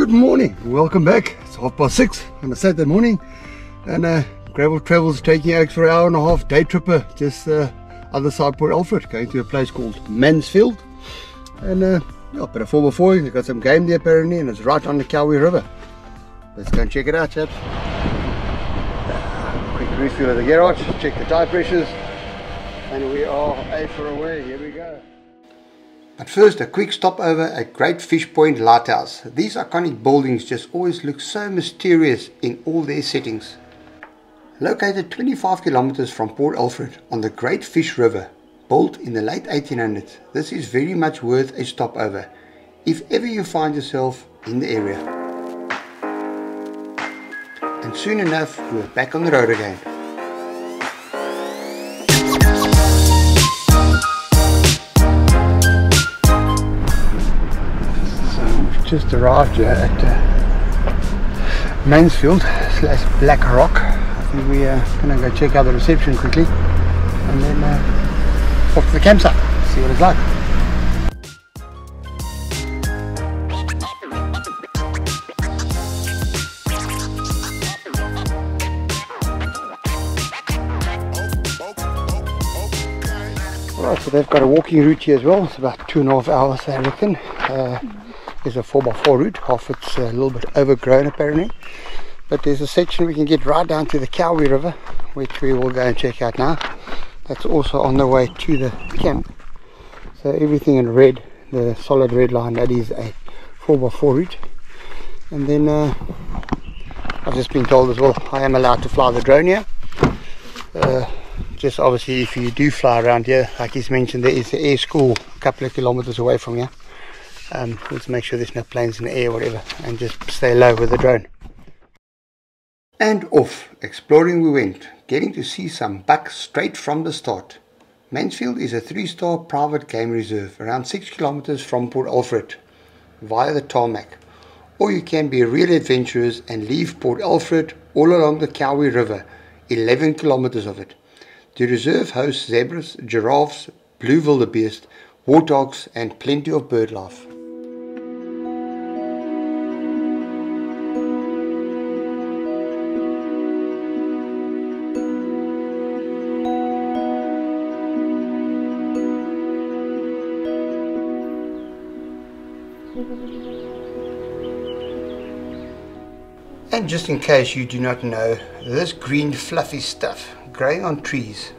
Good morning, welcome back. It's 6:30 on a Saturday morning, and Gravel Travels taking Alex for an hour and a half day tripper just other side Port Alfred, going to a place called Mansfield. And yeah, bit of 4x4, they've got some game there apparently, and it's right on the Cowie River. Let's go and check it out, chaps. Quick refuel of the garage, check the tire pressures, and we are A4 away. Here we go. But first, a quick stopover at Great Fish Point Lighthouse. These iconic buildings just always look so mysterious in all their settings. Located 25 kilometers from Port Alfred on the Great Fish River, built in the late 1800s, this is very much worth a stopover if ever you find yourself in the area. And soon enough, we're back on the road again. Just arrived here at Mansfield / Black Rock. I think we are going to go check out the reception quickly and then off to the campsite, see what it's like. Alright, so they've got a walking route here as well. It's about 2.5 hours, I reckon. There's a 4x4 route, half it's a little bit overgrown apparently, but there's a section we can get right down to the Cowie River, which we will go and check out now. That's also on the way to the camp. So everything in red, the solid red line, that is a 4x4 route. And then I've just been told as well I am allowed to fly the drone here. Just obviously if you do fly around here, like he's mentioned, there is the air school a couple of kilometers away from here. Let's make sure there's no planes in the air or whatever, and just stay low with the drone. And off exploring we went, getting to see some buck straight from the start. Mansfield is a 3-star private game reserve around 6 kilometers from Port Alfred via the tarmac, or you can be real adventurous and leave Port Alfred all along the Cowie River, 11 kilometers of it. The reserve hosts zebras, giraffes, blue wildebeest, warthogs and plenty of bird life. And just in case you do not know, this green fluffy stuff growing on trees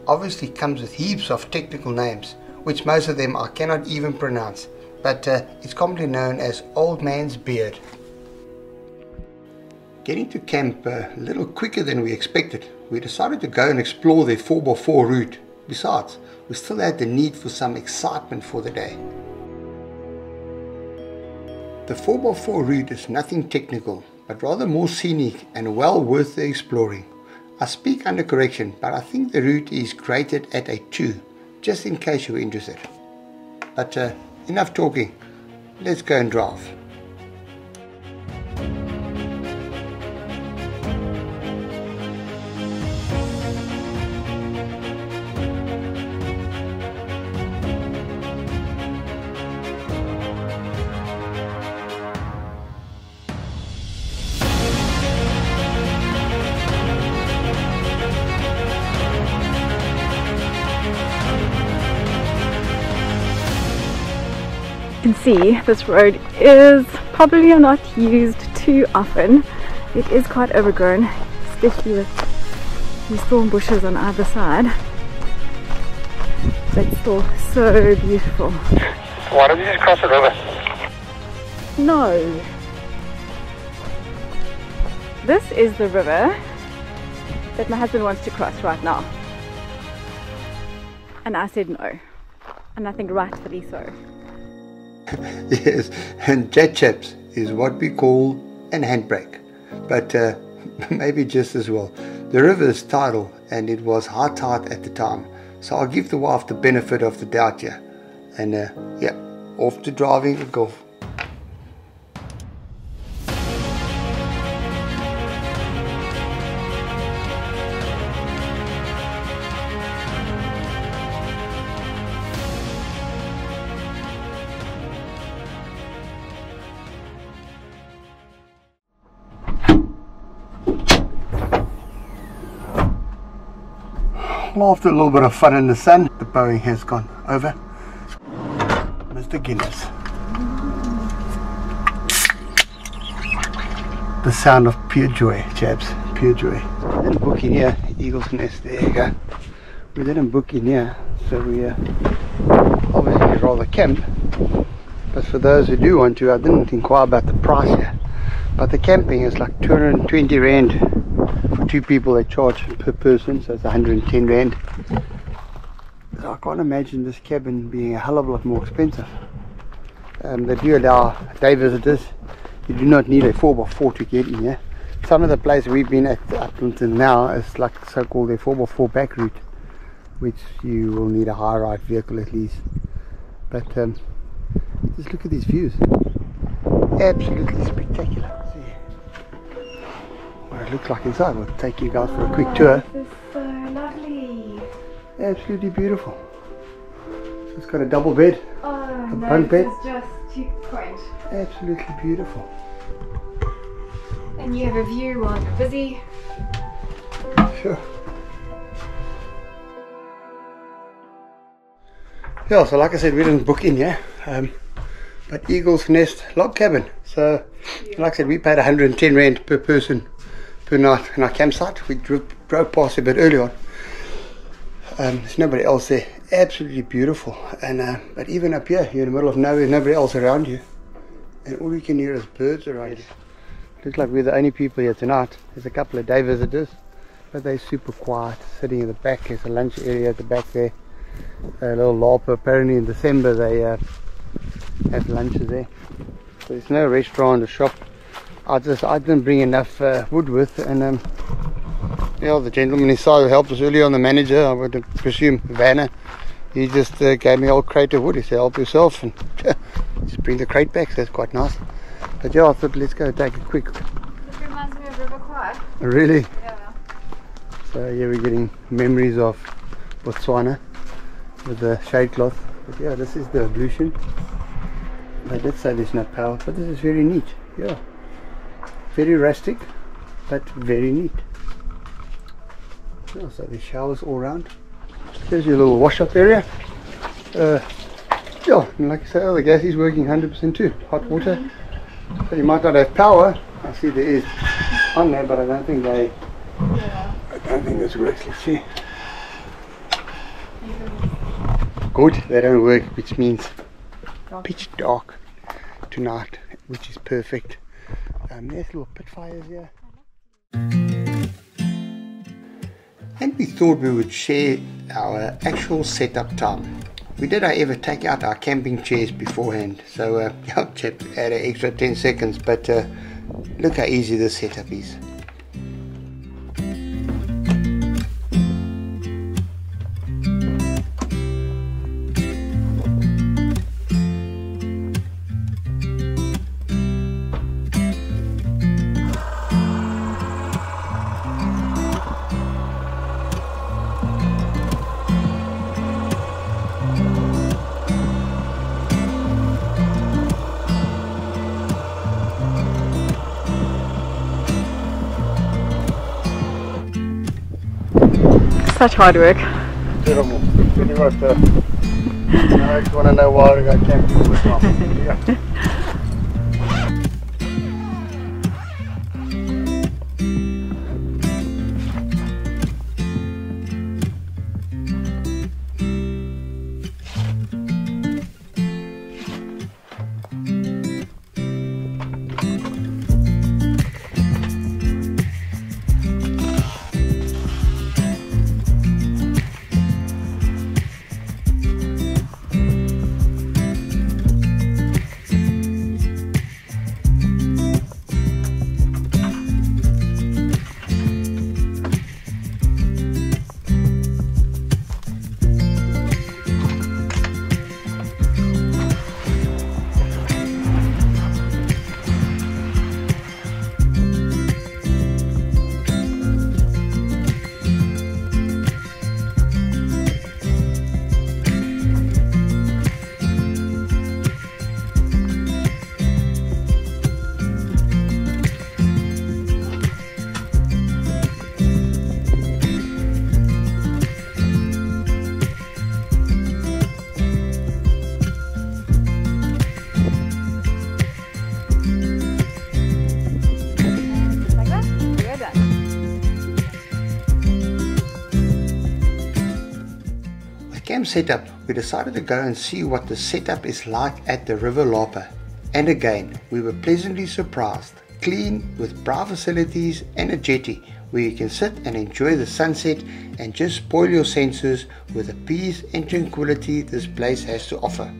obviously comes with heaps of technical names, which most of them I cannot even pronounce, but it's commonly known as old man's beard. Getting to camp a little quicker than we expected, we decided to go and explore the 4x4 route. Besides, we still had the need for some excitement for the day. The 4x4 route is nothing technical, but rather more scenic and well worth the exploring. I speak under correction, but I think the route is graded at a 2, just in case you're interested. But enough talking, let's go and drive. You can see this road is probably not used too often. It is quite overgrown, especially with these thorn bushes on either side, but still so beautiful. Why don't you just cross the river? No, this is the river that my husband wants to cross right now, and I said no, and I think rightfully so. Yes, and that, chaps, is what we call an handbrake, but maybe just as well. The river is tidal and it was high tide at the time, so I'll give the wife the benefit of the doubt here. And yeah, off to driving and golf. after a little bit of fun in the sun, the Boeing has gone over. Mr. Guinness. The sound of pure joy, chaps, pure joy. We didn't book in here, Eagle's Nest, there you go. We didn't book in here, so we obviously rather camp. But for those who do want to, I didn't inquire about the price here. But the camping is like 220 Rand for 2 people. They charge per person, so it's 110 Rand. So I can't imagine this cabin being a hell of a lot more expensive. They do allow day visitors. You do not need a 4x4 to get in here. Some of the places we've been at up until now is like so-called a 4x4 back route, which you will need a high-ride vehicle at least. But just look at these views. Absolutely spectacular. See what it looks like inside. We'll take you guys for a quick tour. This is so lovely. Absolutely beautiful. So it's got a double bed, Oh, a no, bunk bed. this is just too quaint. Absolutely beautiful. And you have a view while you're busy. Sure. Yeah, so like I said, we didn't book in here, but Eagle's Nest log cabin. So, like I said, we paid 110 Rand per person per night in our campsite. We drove past a bit early on. There's nobody else there. Absolutely beautiful. And but even up here, you're in the middle of nowhere, nobody else around you, and all you can hear is birds around you. Looks like we're the only people here tonight. There's a couple of day visitors, but they're super quiet, sitting in the back. There's a lunch area at the back there. A little LARPer. Apparently in December they have lunches there. So there's no restaurant or shop. I didn't bring enough wood with, and yeah, the gentleman inside who helped us earlier on, the manager, I would presume Vanna, he just gave me an old crate of wood. He said, help yourself, and just bring the crate back. So that's quite nice. But yeah, I thought let's go take a quick. This reminds me of River Kwai. Really? Yeah. So here we're getting memories of Botswana with the shade cloth. But yeah, this is the ablution. They did say there's no power, but this is very neat. Yeah, very rustic, but very neat. Yeah, so there's showers all around. There's your little wash up area. Yeah, and like I say, the gas is working 100% too. Hot water. So you might not have power. I see there is on there, but I don't think they. Yeah. I don't think this works. Let's see. Good, they don't work, which means pitch dark tonight, which is perfect. There's little pit fires here. And we thought we would share our actual setup time. We did, however, take out our camping chairs beforehand, so yeah, chap, add an extra 10 seconds, but look how easy this setup is. Such hard work. Terrible. Pretty much, I just want to know why we got camping all the time. Yeah. camp setup, we decided to go and see what the setup is like at the River Lapa. And again, we were pleasantly surprised. Clean, with bra facilities and a jetty where you can sit and enjoy the sunset and just spoil your senses with the peace and tranquility this place has to offer.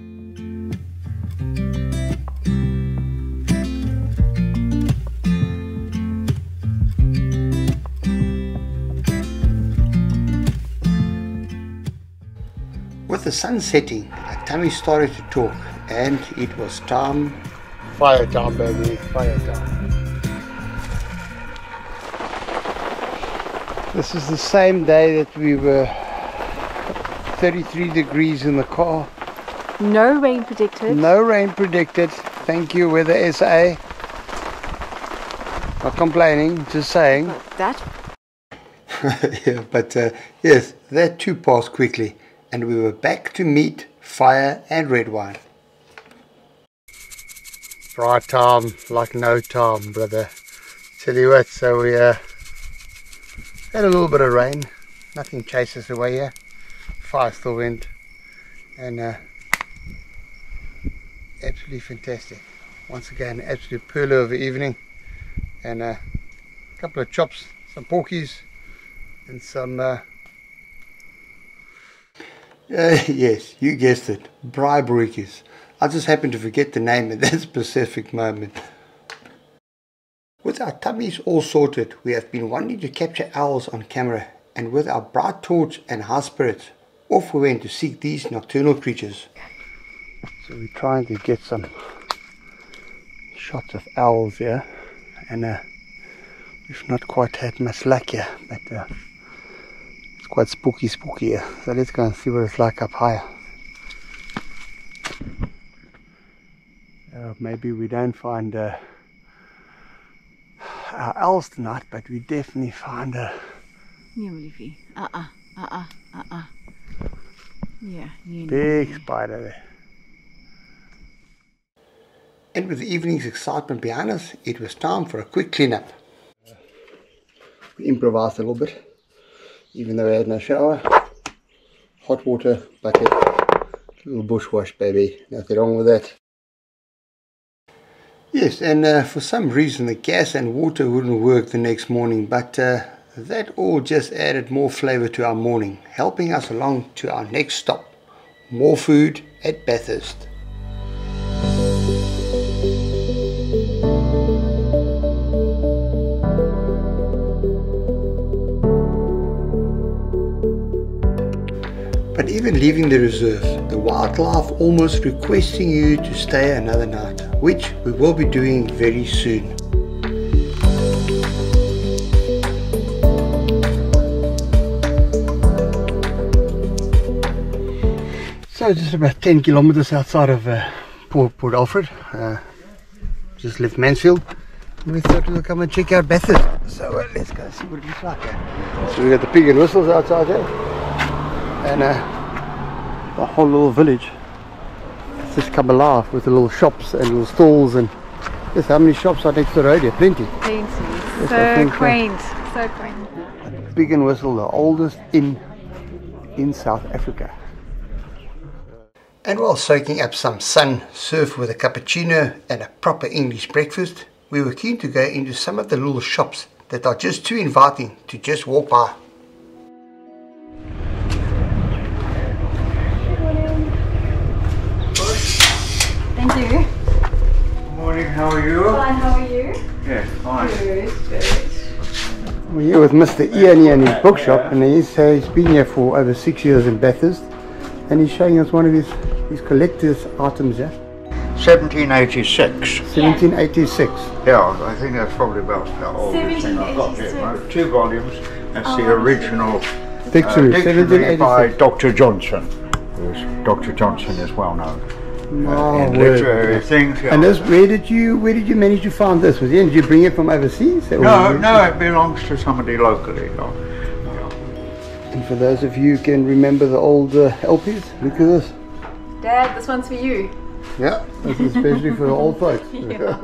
With the sun setting, our tummy started to talk, and it was time. Fire time, baby, fire time. This is the same day that we were 33 degrees in the car. No rain predicted. No rain predicted. Thank you, Weather SA. Not complaining, just saying. That? Yeah, but yes, that too passed quickly. And we were back to meat, fire and red wine. Right time, like no time, brother. Tell you what, so we had a little bit of rain. Nothing chases away here. Fire still went. And absolutely fantastic. Once again, absolute pearl of the evening. And a couple of chops, some porkies and some... yes, you guessed it, braaibrookies. I just happened to forget the name at that specific moment. With our tummies all sorted, we have been wanting to capture owls on camera, and with our bright torch and high spirits, off we went to seek these nocturnal creatures. So we're trying to get some shots of owls here, and we've not quite had much luck here, but quite spooky here, so let's go and see what it's like up higher. Maybe we don't find our owls tonight, but we definitely find a big spider there. And with the evening's excitement behind us, it was time for a quick cleanup. We improvised a little bit. Even though I had no shower, hot water, bucket, little bush wash, baby, nothing wrong with that. Yes, and for some reason the gas and water wouldn't work the next morning, but that all just added more flavour to our morning, helping us along to our next stop, more food at Bathurst. But even leaving the reserve, the wildlife almost requesting you to stay another night, which we will be doing very soon. So just about 10 kilometers outside of Port Alfred, just left Mansfield, and we thought we'll come and check out Bathurst. So let's go see what it looks like. So we got the pig and whistles outside there. And the whole little village has just come alive with the little shops and little stalls, and yes, how many shops are next to the road here? Plenty. Yes, so quaint, so quaint. Pig and Whistle, the oldest inn in South Africa. And while soaking up some sun, served with a cappuccino and a proper English breakfast, we were keen to go into some of the little shops that are just too inviting to just walk by. Thank you. Good morning, how are you? Fine, how are you? Yes, fine. Good, good. We're here with Mr. Ian here in his bookshop, and he's been here for over 6 years in Bathurst, and he's showing us one of his collector's items here. 1786. 1786. Yeah, I think that's probably about the oldest thing I've got here. Right? 2 volumes. That's the original dictionary by Dr. Johnson. Dr. Johnson is well known. In literary things. Yeah. And this, where did you manage to find this? Did you bring it from overseas? No, it belongs to somebody locally. Yeah. And for those of you who can remember the old LPs, look at this. Dad, this one's for you. Yeah, this is especially for the old folks. Yeah.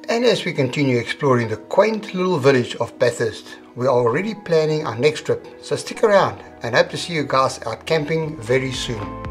And as we continue exploring the quaint little village of Bathurst, we are already planning our next trip, so stick around and hope to see you guys out camping very soon.